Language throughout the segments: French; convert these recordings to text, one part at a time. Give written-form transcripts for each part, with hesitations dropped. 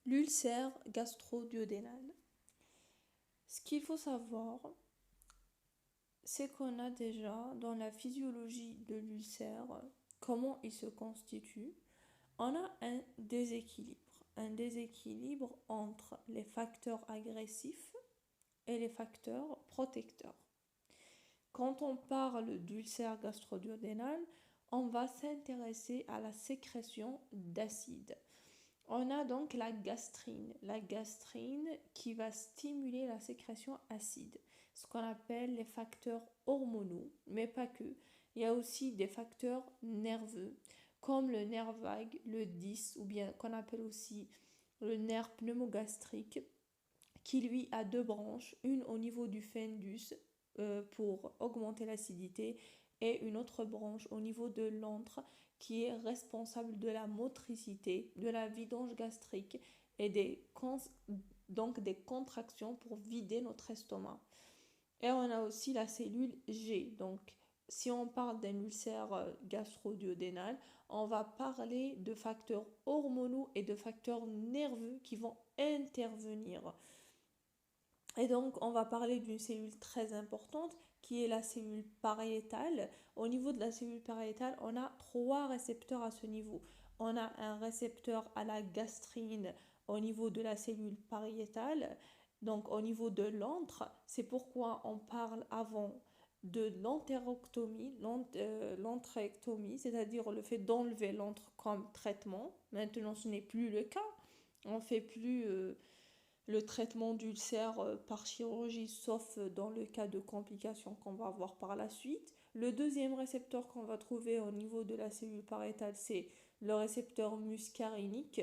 L'ulcère gastro-duodénal. Ce qu'il faut savoir, c'est qu'on a déjà dans la physiologie de l'ulcère, comment il se constitue, on a un déséquilibre entre les facteurs agressifs et les facteurs protecteurs. Quand on parle d'ulcère gastro-duodénal, on va s'intéresser à la sécrétion d'acide. On a donc la gastrine qui va stimuler la sécrétion acide, ce qu'on appelle les facteurs hormonaux, mais pas que. Il y a aussi des facteurs nerveux, comme le nerf vague, le 10, ou bien qu'on appelle aussi le nerf pneumogastrique, qui lui a deux branches, une au niveau du fundus pour augmenter l'acidité et une autre branche au niveau de l'antre qui est responsable de la motricité, de la vidange gastrique et donc des contractions pour vider notre estomac. Et on a aussi la cellule G. Donc, si on parle d'un ulcère gastro-duodénal, on va parler de facteurs hormonaux et de facteurs nerveux qui vont intervenir. Et donc, on va parler d'une cellule très importante qui est la cellule pariétale. Au niveau de la cellule pariétale, on a trois récepteurs à ce niveau. On a un récepteur à la gastrine au niveau de la cellule pariétale, donc au niveau de l'antre. C'est pourquoi on parle avant de l'entérectomie, c'est-à-dire le fait d'enlever l'antre comme traitement. Maintenant, ce n'est plus le cas. On ne fait plus le traitement d'ulcère par chirurgie, sauf dans le cas de complications qu'on va voir par la suite. Le deuxième récepteur qu'on va trouver au niveau de la cellule pariétale, c'est le récepteur muscarinique,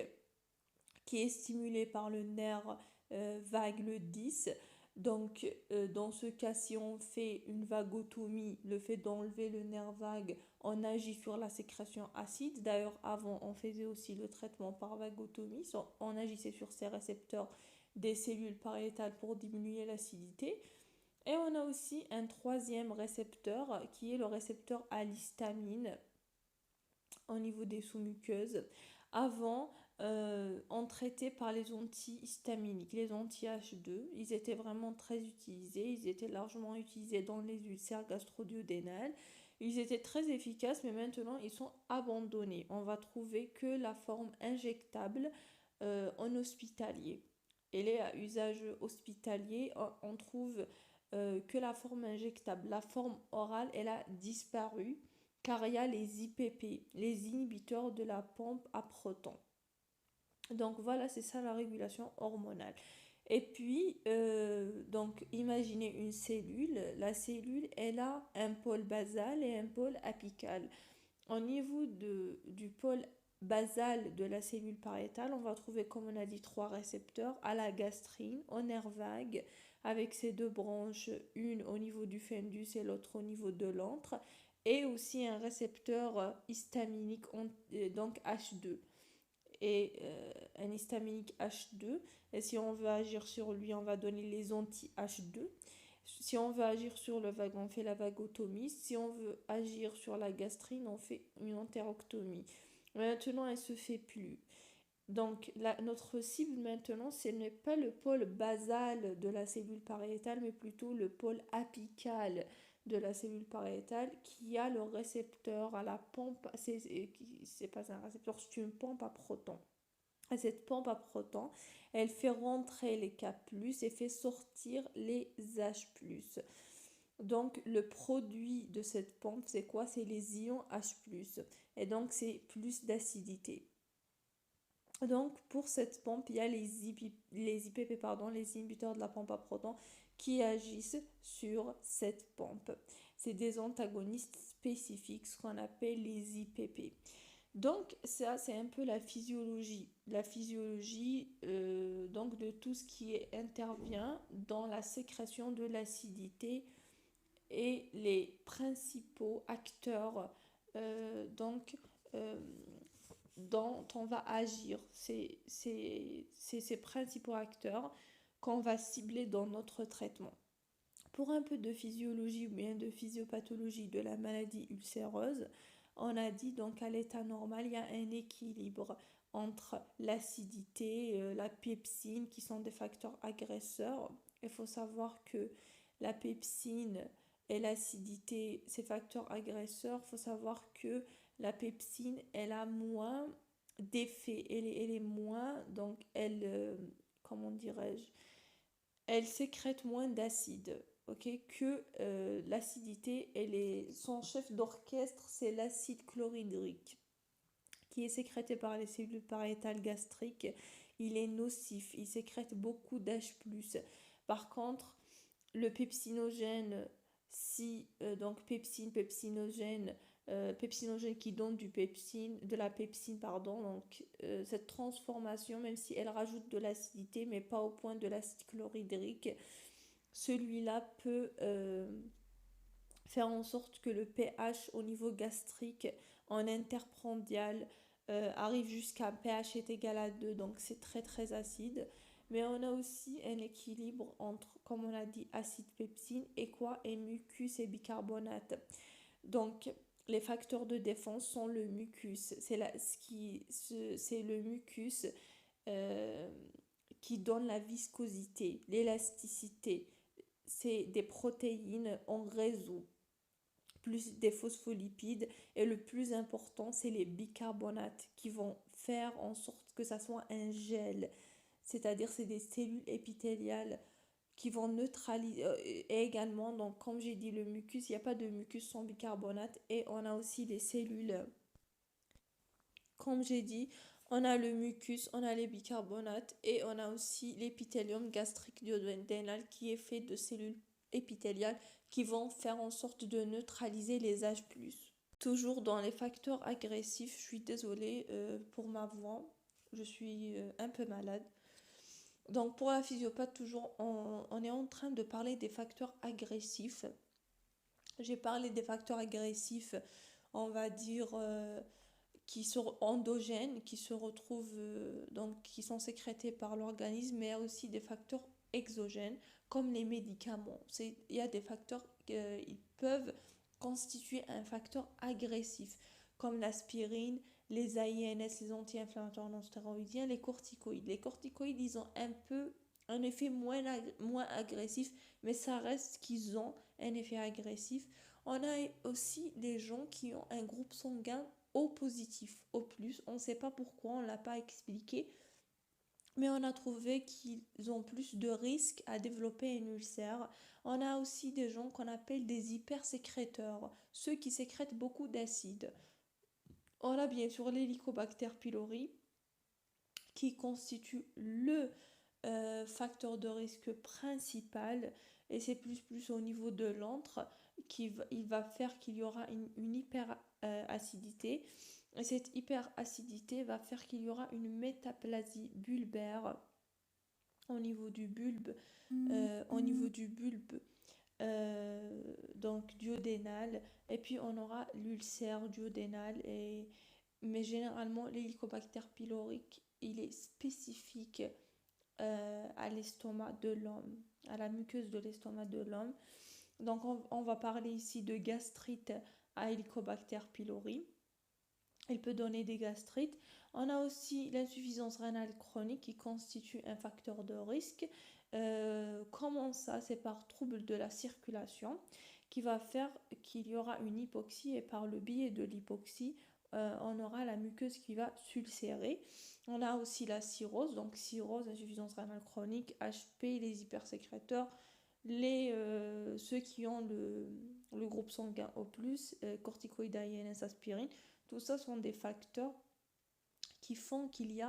qui est stimulé par le nerf vague, le 10. Donc, dans ce cas, si on fait une vagotomie, le fait d'enlever le nerf vague, on agit sur la sécrétion acide. D'ailleurs, avant, on faisait aussi le traitement par vagotomie. On agissait sur ces récepteurs des cellules pariétales pour diminuer l'acidité. Et on a aussi un troisième récepteur qui est le récepteur à l'histamine au niveau des sous-muqueuses. Avant, on traitait par les antihistaminiques, les anti-H2. Ils étaient vraiment très utilisés, ils étaient largement utilisés dans les ulcères gastro-duodénals. Ils étaient très efficaces, mais maintenant ils sont abandonnés. On va trouver que la forme injectable en hospitalier. Elle est à usage hospitalier. On trouve que la forme injectable. La forme orale, elle a disparu car il y a les IPP, les inhibiteurs de la pompe à protons. Donc voilà, c'est ça la régulation hormonale. Et puis, donc imaginez une cellule. La cellule, elle a un pôle basal et un pôle apical. Au niveau du pôle basal de la cellule pariétale, on va trouver, comme on a dit, trois récepteurs à la gastrine, au nerf vague, avec ses deux branches, une au niveau du fundus et l'autre au niveau de l'antre, et aussi un récepteur histaminique, donc H2 et un histaminique H2. Et si on veut agir sur lui, on va donner les anti-H2. Si on veut agir sur le vague, on fait la vagotomie. Si on veut agir sur la gastrine, on fait une entérectomie. Maintenant, elle ne se fait plus. Donc, notre cible maintenant, ce n'est pas le pôle basal de la cellule pariétale, mais plutôt le pôle apical de la cellule pariétale qui a le récepteur à la pompe. C'est pas un récepteur, c'est une pompe à protons. Et cette pompe à protons, elle fait rentrer les K+, et fait sortir les H+. Donc, le produit de cette pompe, c'est quoi? C'est les ions H+. Et donc, c'est plus d'acidité. Donc, pour cette pompe, il y a les IPP, les inhibiteurs de la pompe à protons, qui agissent sur cette pompe. C'est des antagonistes spécifiques, ce qu'on appelle les IPP. Donc, ça, c'est un peu la physiologie. La physiologie donc de tout ce qui intervient dans la sécrétion de l'acidité et les principaux acteurs donc dont on va agir. C'est ces principaux acteurs qu'on va cibler dans notre traitement. Pour un peu de physiologie ou bien de physiopathologie de la maladie ulcéreuse, on a dit donc à l'état normal, il y a un équilibre entre l'acidité, la pepsine, qui sont des facteurs agresseurs. Il faut savoir que la pepsine et l'acidité, ces facteurs agresseurs, il faut savoir que la pepsine, elle a moins d'effet, elle est moins, donc comment dirais-je, elle sécrète moins d'acide, ok, que l'acidité, son chef d'orchestre, c'est l'acide chlorhydrique qui est sécrété par les cellules pariétales gastriques. Il est nocif, il sécrète beaucoup d'H+. Par contre, le pepsinogène, si donc pepsinogène qui donne de la pepsine, pardon, donc cette transformation, même si elle rajoute de l'acidité, mais pas au point de l'acide chlorhydrique, celui-là peut faire en sorte que le pH au niveau gastrique en interprandial arrive jusqu'à pH est égal à 2, donc c'est très très acide. Mais on a aussi un équilibre entre, comme on a dit, acide pepsine et quoi? Et mucus et bicarbonate. Donc, les facteurs de défense sont le mucus. C'est le mucus euh, qui donne la viscosité, l'élasticité. C'est des protéines en réseau, plus des phospholipides. Et le plus important, c'est les bicarbonates qui vont faire en sorte que ça soit un gel. C'est-à-dire, c'est des cellules épithéliales qui vont neutraliser. Et également, donc, comme j'ai dit, le mucus, il n'y a pas de mucus sans bicarbonate. Et on a aussi des cellules, comme j'ai dit, on a le mucus, on a les bicarbonates et on a aussi l'épithélium gastrique duodénal qui est fait de cellules épithéliales qui vont faire en sorte de neutraliser les H+. Toujours dans les facteurs agressifs, je suis désolée pour ma voix, je suis un peu malade. Donc pour la physiopathe, toujours on est en train de parler des facteurs agressifs. J'ai parlé des facteurs agressifs, on va dire, qui sont endogènes, qui se retrouvent, donc qui sont sécrétés par l'organisme, mais il y a aussi des facteurs exogènes, comme les médicaments. Il y a des facteurs qui peuvent constituer un facteur agressif, comme l'aspirine, les AINS, les anti-inflammatoires non stéroïdiens, les corticoïdes. Les corticoïdes, ils ont un peu un effet moins agressif, mais ça reste qu'ils ont un effet agressif. On a aussi des gens qui ont un groupe sanguin O positif, O+. On ne sait pas pourquoi, on ne l'a pas expliqué, mais on a trouvé qu'ils ont plus de risques à développer un ulcère. On a aussi des gens qu'on appelle des hypersécréteurs, ceux qui sécrètent beaucoup d'acide. On a bien sûr l'Helicobacter pylori, qui constitue le facteur de risque principal, et c'est plus au niveau de l'antre il va faire qu'il y aura une hyperacidité, et cette hyperacidité va faire qu'il y aura une métaplasie bulbaire au niveau du bulbe, au niveau du bulbe donc duodénal, et puis on aura l'ulcère duodénal. Mais généralement l'hélicobactère pylorique, il est spécifique à l'estomac de l'homme, à la muqueuse de l'estomac de l'homme. Donc on va parler ici de gastrite à Helicobacter pylori. Il peut donner des gastrites. On a aussi l'insuffisance rénale chronique qui constitue un facteur de risque. Comment ça? C'est par trouble de la circulation qui va faire qu'il y aura une hypoxie, et par le biais de l'hypoxie, on aura la muqueuse qui va s'ulcérer. On a aussi la cirrhose, donc cirrhose, insuffisance rénale chronique, HP, les hypersécréteurs, ceux qui ont le groupe sanguin O+, corticoïdes, AINS, aspirine. Tout ça sont des facteurs qui font qu'il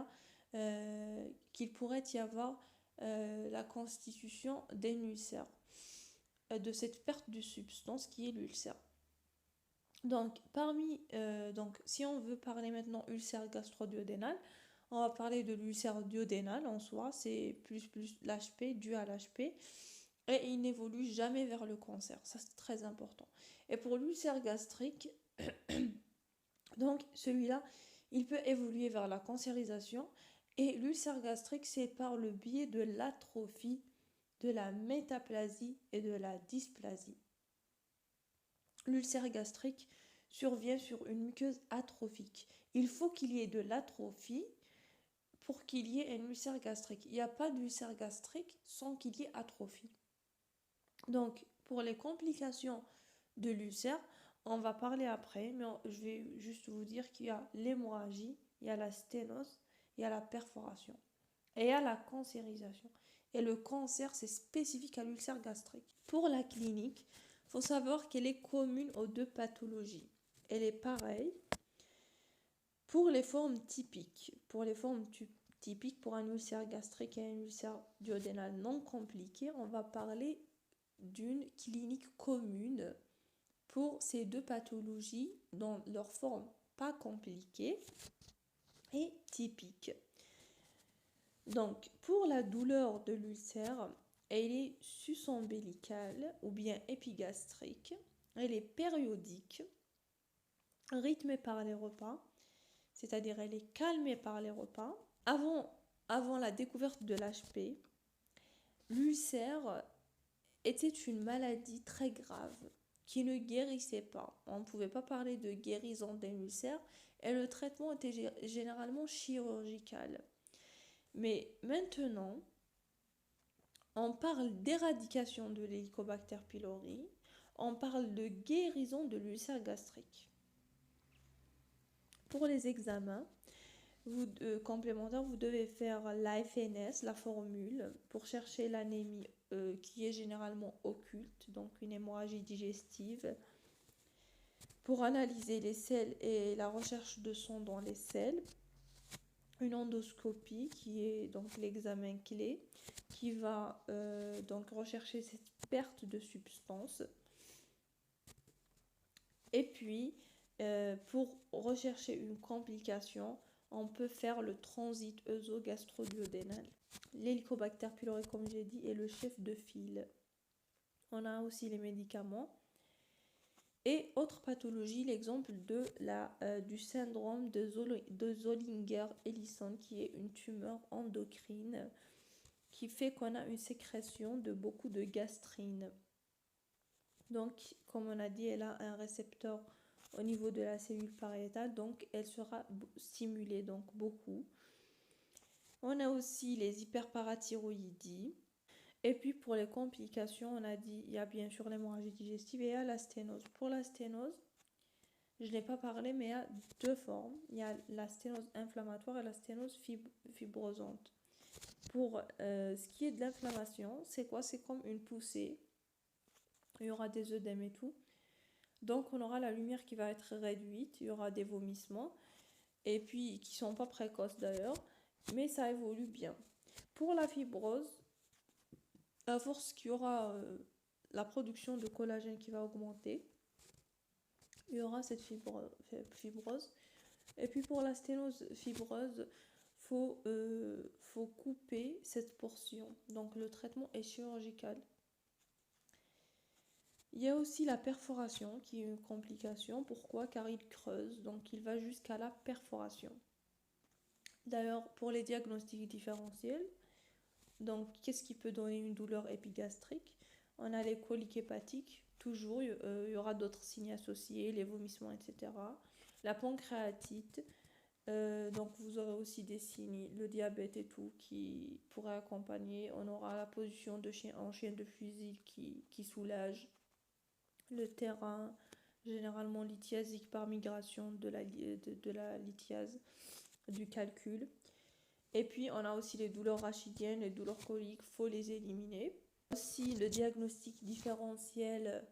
pourrait y avoir la constitution d'un ulcère, de cette perte de substance qui est l'ulcère. Donc, si on veut parler maintenant ulcère gastro-duodénal, on va parler de l'ulcère duodénal en soi, c'est plus l'HP, dû à l'HP, et il n'évolue jamais vers le cancer, ça c'est très important. Et pour l'ulcère gastrique, donc celui-là, il peut évoluer vers la cancérisation, et l'ulcère gastrique, c'est par le biais de l'atrophie, de la métaplasie et de la dysplasie. L'ulcère gastrique survient sur une muqueuse atrophique. Il faut qu'il y ait de l'atrophie pour qu'il y ait un ulcère gastrique. Il n'y a pas d'ulcère gastrique sans qu'il y ait atrophie. Donc, pour les complications de l'ulcère, on va parler après, mais je vais juste vous dire qu'il y a l'hémorragie, il y a la sténose, il y a la perforation et il y a la cancérisation. Et le cancer, c'est spécifique à l'ulcère gastrique. Pour la clinique, il faut savoir qu'elle est commune aux deux pathologies. Elle est pareille pour les formes typiques. Pour les formes typiques, pour un ulcère gastrique et un ulcère duodénal non compliqué, on va parler d'une clinique commune pour ces deux pathologies dans leur forme pas compliquée et typique. Donc, pour la douleur de l'ulcère, elle est sus-ombilicale ou bien épigastrique. Elle est périodique, rythmée par les repas, c'est-à-dire elle est calmée par les repas. Avant la découverte de l'HP, l'ulcère était une maladie très grave qui ne guérissait pas. On ne pouvait pas parler de guérison d'un ulcère et le traitement était généralement chirurgical. Mais maintenant, on parle d'éradication de l'Helicobacter pylori, on parle de guérison de l'ulcère gastrique. Pour les examens complémentaires, vous devez faire l'AFNS, la formule, pour chercher l'anémie qui est généralement occulte, donc une hémorragie digestive, pour analyser les selles et la recherche de sang dans les selles, une endoscopie qui est donc l'examen clé, qui va donc rechercher cette perte de substance. Et puis, pour rechercher une complication, on peut faire le transit œso-gastro-duodénal. L'Helicobacter pylori, comme j'ai dit, est le chef de file. On a aussi les médicaments. Et autre pathologie, l'exemple du syndrome de Zollinger-Ellison, qui est une tumeur endocrine qui fait qu'on a une sécrétion de beaucoup de gastrine. Donc, comme on a dit, elle a un récepteur au niveau de la cellule pariétale, donc elle sera stimulée donc beaucoup. On a aussi les hyperparathyroïdies. Et puis pour les complications, on a dit, il y a bien sûr l'hémorragie digestive et il y a la sténose. Pour la sténose, je n'ai pas parlé, mais il y a deux formes. Il y a la sténose inflammatoire et la sténose fibrosante. Pour ce qui est de l'inflammation, c'est quoi? C'est comme une poussée. Il y aura des œdèmes et tout. Donc on aura la lumière qui va être réduite, il y aura des vomissements, et puis qui ne sont pas précoces d'ailleurs, mais ça évolue bien. Pour la fibrose, à force qu'il y aura la production de collagène qui va augmenter, il y aura cette fibrose. Et puis pour la sténose fibreuse, faut couper cette portion. Donc le traitement est chirurgical. Il y a aussi la perforation qui est une complication. Pourquoi? Car il creuse, donc il va jusqu'à la perforation. D'ailleurs, pour les diagnostics différentiels, donc qu'est-ce qui peut donner une douleur épigastrique? On a les coliques hépatiques, toujours, il y aura d'autres signes associés, les vomissements, etc. La pancréatite, donc vous aurez aussi des signes, le diabète et tout, qui pourrait accompagner. On aura la position en chien de fusil qui soulage. Le terrain, généralement lithiasique par migration de la lithiase, du calcul. Et puis on a aussi les douleurs rachidiennes, les douleurs coliques, il faut les éliminer. Aussi le diagnostic différentiel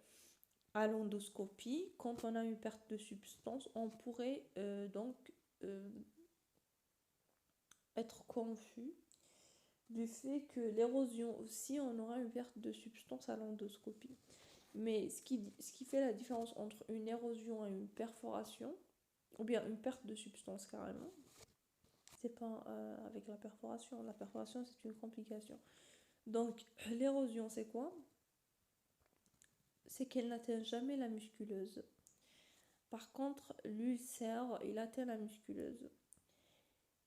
à l'endoscopie, quand on a une perte de substance, on pourrait être confus du fait que l'érosion aussi, on aura une perte de substance à l'endoscopie. Mais ce qui fait la différence entre une érosion et une perforation, ou bien une perte de substance carrément, c'est pas avec la perforation. La perforation, c'est une complication. Donc, l'érosion, c'est quoi? C'est qu'elle n'atteint jamais la musculeuse. Par contre, l'ulcère, il atteint la musculeuse.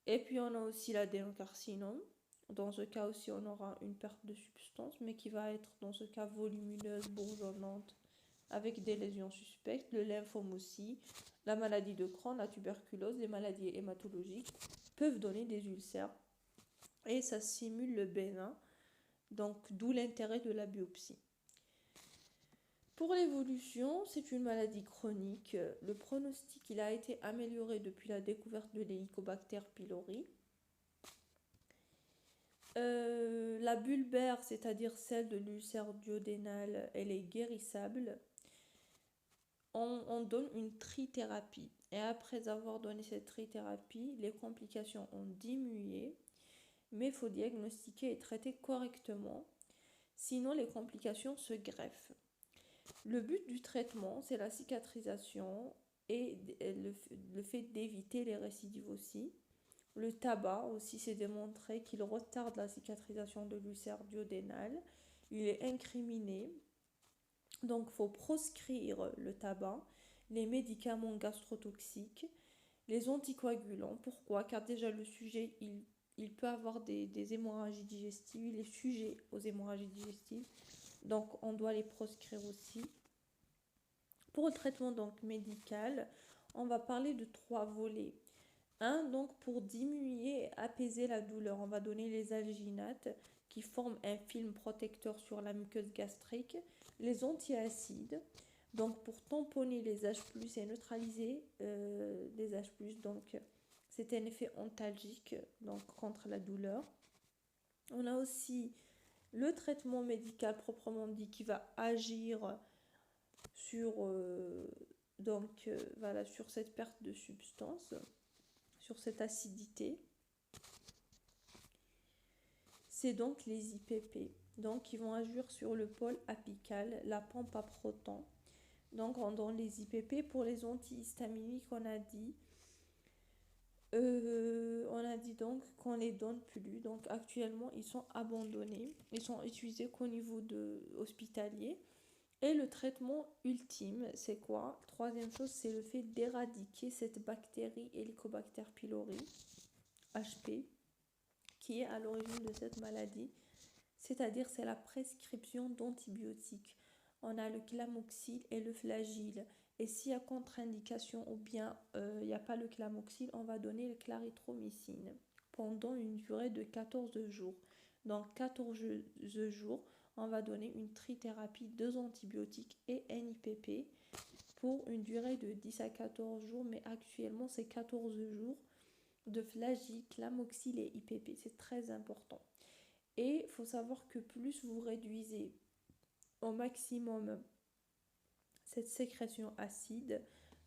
Et puis, on a aussi l'adénocarcinome. Dans ce cas aussi, on aura une perte de substance, mais qui va être, dans ce cas, volumineuse, bourgeonnante, avec des lésions suspectes. Le lymphome aussi, la maladie de Crohn, la tuberculose, les maladies hématologiques peuvent donner des ulcères et ça simule le bénin, donc d'où l'intérêt de la biopsie. Pour l'évolution, c'est une maladie chronique. Le pronostic il a été amélioré depuis la découverte de l'Helicobacter pylori. La bulbaire, c'est-à-dire celle de l'ulcère duodénal, elle est guérissable. On donne une trithérapie. Et après avoir donné cette trithérapie, les complications ont diminué, mais il faut diagnostiquer et traiter correctement, sinon les complications se greffent. Le but du traitement, c'est la cicatrisation et le fait d'éviter les récidives aussi. Le tabac aussi, c'est démontré qu'il retarde la cicatrisation de l'ulcère duodénal. Il est incriminé. Donc, il faut proscrire le tabac, les médicaments gastrotoxiques, les anticoagulants. Pourquoi? Car déjà, le sujet, il peut avoir des hémorragies digestives. Il est sujet aux hémorragies digestives. Donc, on doit les proscrire aussi. Pour le traitement donc médical, on va parler de 3 volets. Donc pour diminuer et apaiser la douleur, on va donner les alginates qui forment un film protecteur sur la muqueuse gastrique, les antiacides, donc pour tamponner les H+, et neutraliser les H+, donc c'est un effet antalgique donc contre la douleur. On a aussi le traitement médical proprement dit qui va agir sur, voilà, sur cette perte de substance, sur cette acidité. C'est donc les IPP, donc qui vont agir sur le pôle apical, la pompe à protons. Donc on donne les IPP. Pour les antihistaminiques, on a dit donc qu'on les donne plus. Donc actuellement ils sont abandonnés, ils sont utilisés qu'au niveau hospitalier. Et le traitement ultime, c'est quoi? Troisième chose, c'est le fait d'éradiquer cette bactérie Helicobacter pylori, HP, qui est à l'origine de cette maladie. C'est-à-dire, c'est la prescription d'antibiotiques. On a le clamoxyle et le flagyl. Et s'il y a contre-indication ou bien il n'y a pas le clamoxyle, on va donner le clarithromycine pendant une durée de 14 jours. Dans 14 jours, on va donner une trithérapie, 2 antibiotiques et un IPP pour une durée de 10 à 14 jours, mais actuellement c'est 14 jours de flagyl, clamoxyle et IPP, c'est très important. Et il faut savoir que plus vous réduisez au maximum cette sécrétion acide,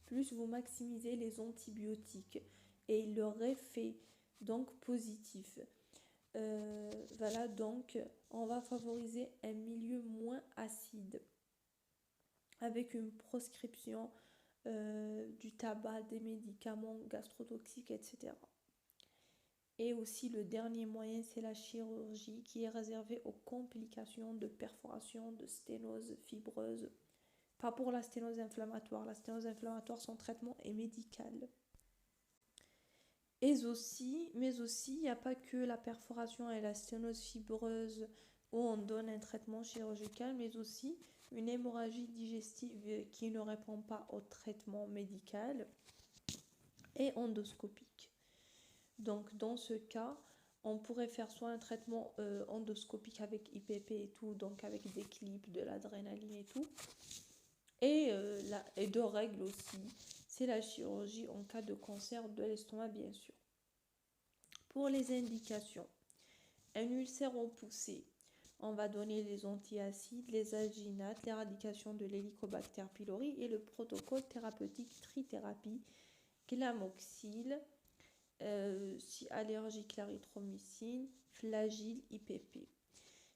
plus vous maximisez les antibiotiques et leur effet donc positif. Voilà, donc on va favoriser un milieu moins acide avec une proscription du tabac, des médicaments gastrotoxiques, etc. Et aussi le dernier moyen, c'est la chirurgie qui est réservée aux complications de perforation, de sténose fibreuse. Pas pour la sténose inflammatoire. La sténose inflammatoire, son traitement est médical. Mais aussi, il n'y a pas que la perforation et la sténose fibreuse où on donne un traitement chirurgical, mais aussi une hémorragie digestive qui ne répond pas au traitement médical et endoscopique. Donc dans ce cas, on pourrait faire soit un traitement endoscopique avec IPP et tout, donc avec des clips, de l'adrénaline et tout, et de règles aussi, c'est la chirurgie en cas de cancer de l'estomac bien sûr. Pour les indications, un ulcère en poussée, on va donner les antiacides, les alginates, l'éradication de l'Helicobacter pylori et le protocole thérapeutique trithérapie, clamoxyle, si allergie clarithromycine, flagyl, IPP.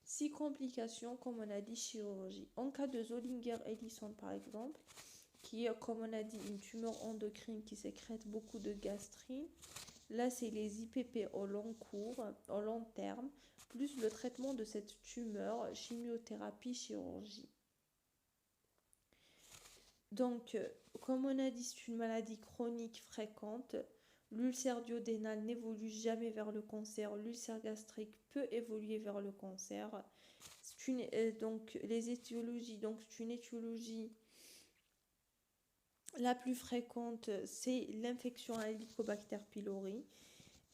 6 complications, comme on a dit, chirurgie. En cas de Zollinger-Ellison par exemple, qui est, comme on a dit, une tumeur endocrine qui sécrète beaucoup de gastrine, là c'est les IPP au long cours, au long terme, plus le traitement de cette tumeur, chimiothérapie, chirurgie. Donc, comme on a dit, c'est une maladie chronique fréquente. L'ulcère duodénal n'évolue jamais vers le cancer. L'ulcère gastrique peut évoluer vers le cancer. Donc, les étiologies, donc c'est une étiologie la plus fréquente, c'est l'infection à Helicobacter pylori.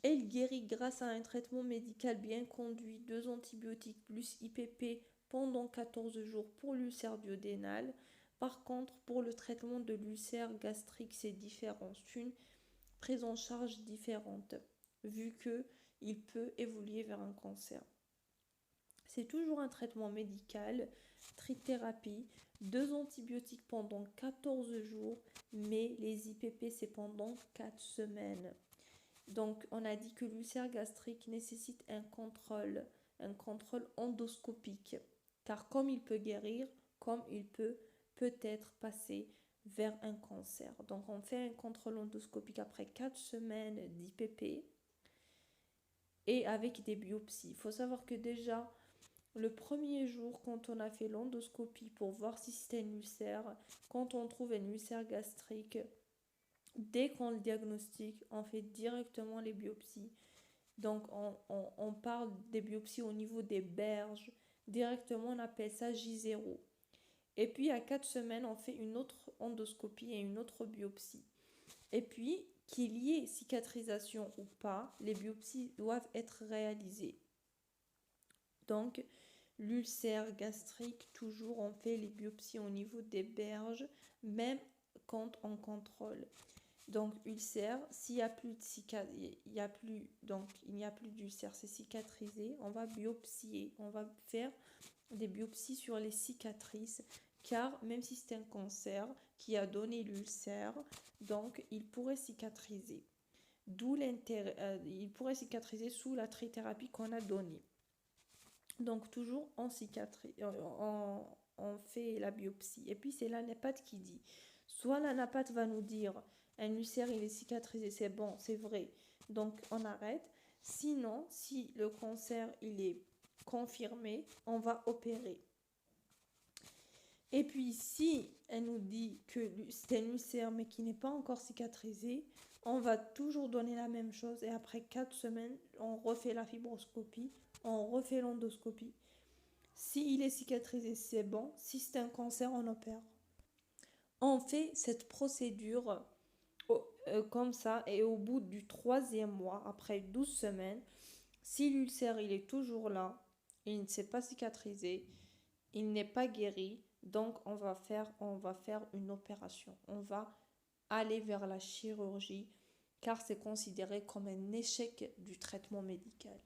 Elle guérit grâce à un traitement médical bien conduit, 2 antibiotiques plus IPP pendant 14 jours pour l'ulcère duodénal. Par contre, pour le traitement de l'ulcère gastrique, c'est différent. C'est une prise en charge différente, vu que il peut évoluer vers un cancer. C'est toujours un traitement médical, trithérapie, 2 antibiotiques pendant 14 jours, mais les IPP c'est pendant 4 semaines. Donc on a dit que l'ulcère gastrique nécessite un contrôle endoscopique, car comme il peut guérir, comme il peut peut-être passer vers un cancer. Donc on fait un contrôle endoscopique après 4 semaines d'IPP et avec des biopsies. Il faut savoir que déjà, le premier jour, quand on a fait l'endoscopie pour voir si c'était un ulcère, quand on trouve un ulcère gastrique, dès qu'on le diagnostique, on fait directement les biopsies. Donc, on parle des biopsies au niveau des berges. Directement, on appelle ça J0. Et puis, à 4 semaines, on fait une autre endoscopie et une autre biopsie. Et puis, qu'il y ait cicatrisation ou pas, les biopsies doivent être réalisées. Donc, l'ulcère gastrique, toujours on fait les biopsies au niveau des berges, même quand on contrôle. Donc, ulcère, s'il n'y a plus il n'y a plus d'ulcère, c'est cicatrisé, on va biopsier, on va faire des biopsies sur les cicatrices, car même si c'est un cancer qui a donné l'ulcère, donc il pourrait cicatriser. D'où l'intérêt, il pourrait cicatriser sous la trithérapie qu'on a donnée. Donc toujours on fait la biopsie. Et puis c'est l'anapathe qui dit. Soit l'anapathe va nous dire un ulcère il est cicatrisé, c'est bon, c'est vrai. Donc on arrête. Sinon, si le cancer il est confirmé, on va opérer. Et puis si elle nous dit que c'est un ulcère mais qui n'est pas encore cicatrisé, on va toujours donner la même chose et après 4 semaines, on refait la fibroscopie, on refait l'endoscopie. S'il est cicatrisé, c'est bon. Si c'est un cancer, on opère. On fait cette procédure comme ça et au bout du 3e mois, après 12 semaines, si l'ulcère il est toujours là, il ne s'est pas cicatrisé, il n'est pas guéri, donc on va faire une opération. On va aller vers la chirurgie car c'est considéré comme un échec du traitement médical.